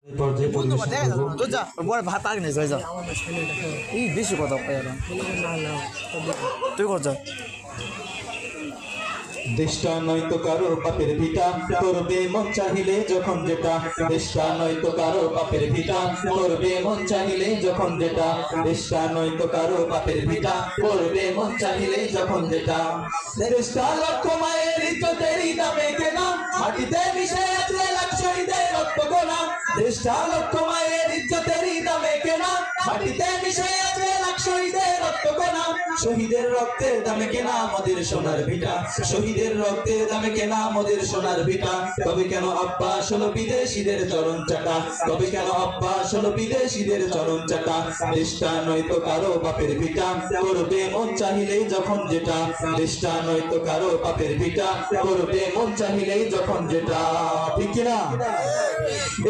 পর্যায়ে পরিবেশন করব। তো যা বড় ভাত আগে নিয়ে যাই যা এই বেশি কথা কয় আর তুই কর যা দেশটা নয়তো কারো বাপের ভিটা করবে মন চাহিলে যখন যেটা দেশটা নয়তো কারো বাপের ভিটা করবে মন চাহিলে যখন যেটা দেশটা নয়তো কারো বাপের ভিটা করবে মন চাহিলে যখন যেটা দেশটা লক্ষ মায়ের ইজ্জতেরই দামে কেনা মাটিতে মিশে আছে লাখ শহীদের রক্ত গোনা দেশটা লক্ষ মায়ের ইজ্জতেরই দামে কেনা মাটিতে মিশে আছে লাখ শহীদের রক্ত গোনা শহীদের রক্তের দামে কেনা আমাদের সোনার ভিটা শহীদের রক্তের দামে কেনা আমাদের সোনার ভিটা তবে কেন আব্বাস হলো বিদেশিদের চরণ চাটা তবে কেন আব্বাস হলো বিদেশিদের চরণ চাটা দেশটা নয়তো কারো বাপের ভিটা করবে মন চাহিলেই যখন যেটা দেশটা নয়তো কারো বাপের ভিটা করবে মন চাহিলেই যখন যেটা ঠিক কিনা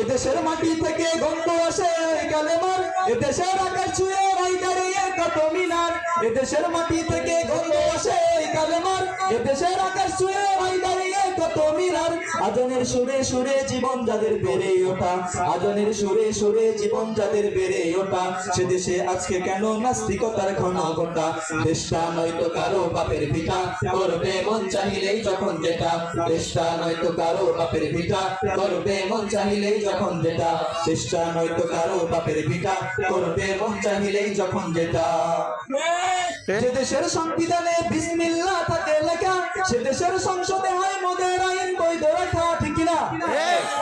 এদেশের মাটি থেকে গন্ধ আসে কালেমার এদেশের আকাশ ছুঁয়ে ভাই দাঁড়িয়ে কত মিনার এদেশের মাটি থেকে গন্ধ আসে কালেমার এদেশের আকাশ ছুঁয়ে ভাই দাঁড়িয়ে কত মিনার আজানের সুরে সুরে জীবন যাদের বেড়ে ওঠা আজানের সুরে সুরে জীবন যাদের বেড়ে ওঠা সে দেশে আজকে কেন নাস্তিকতার ঘন ঘটা দেশটা নয়তো কারো বাপের ভিটা করবে মন চাহিলেই যখন যেটা দেশটা নয়তো কারো বাপের ভিটা করবে মন চাহিলেই যখন যেটা দেশটা নয়তো কারো বাপের ভিটা করবে মন চাহিলেই যখন যেটা যে দেশের সংবিধানে বিসমিল্লাহ থাকে লেখা সে দেশের সংসদে হয় মদের আইন বৈধ রাখা ঠিক না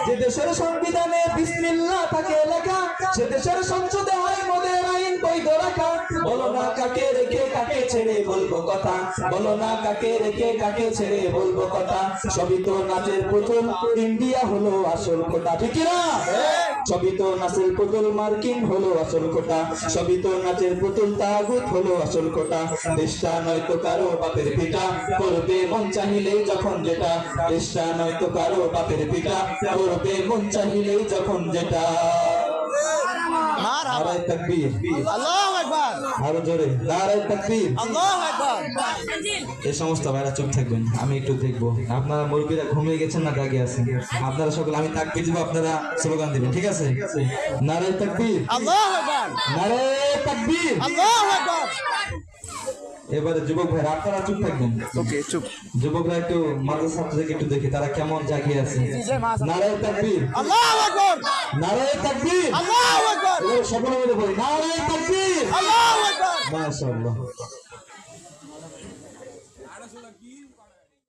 যে দেশের সংবিধানে বিসমিল্লাহ থাকে লেখা সে দেশের সংসদে হয় মদের আইন বৈধ রাখা বলো না কাকে রেখে কাকে ছেড়ে বলবো কথা বলো না কাকে রেখে কাকে ছেড়ে বলবো কথা সবই তো নাচের পুতুল ইন্ডিয়া হলো আসল কথা ঠিক না সবই তো নাচের পুতুল মার্কিন হলো আসল কথা সবই তো নাচের পুতুল তাগুত হলো আসল কথা দেশটা নয়তো কারো বাপের পিতা করবে মন চাহিলেই যখন যেটা দেশটা নয়তো কারো বাপের পিতা করবে মন চাহিলেই যখন যেটা নারায়ে তাকবীর আল্লাহু আকবার আরো জোরে নারায়ে তাকবীর আল্লাহু আকবার এই সমস্ত ভাইরা চুপ থাকবেন আমি একটু দেখবো আপনারা মুরব্বীরা ঘুমিয়ে গেছেন না জাগে আছেন আপনারা সকলে আমি তাকবীর দিব আপনারা স্লোগান দিবেন ঠিক আছে নারায়ে তাকবীর আল্লাহু আকবার নারায়ে তাকবীর আল্লাহু আকবার এবারে যুবক ভাইরা আপনারা চুপ থাকবেন ওকে চুপ যুবকরা একটু মাদ্রাসা ছাত্রদেরকে একটু দেখি তারা কেমন জাগিয়ে আছে নারায়ে তাকবীর আল্লাহু আকবার নারায়ে তাকবীর আল্লাহু আকবার এবারে সকলে মিলে বলি নারায়ে তাকবীর আল্লাহু আকবার মাশাআল্লাহ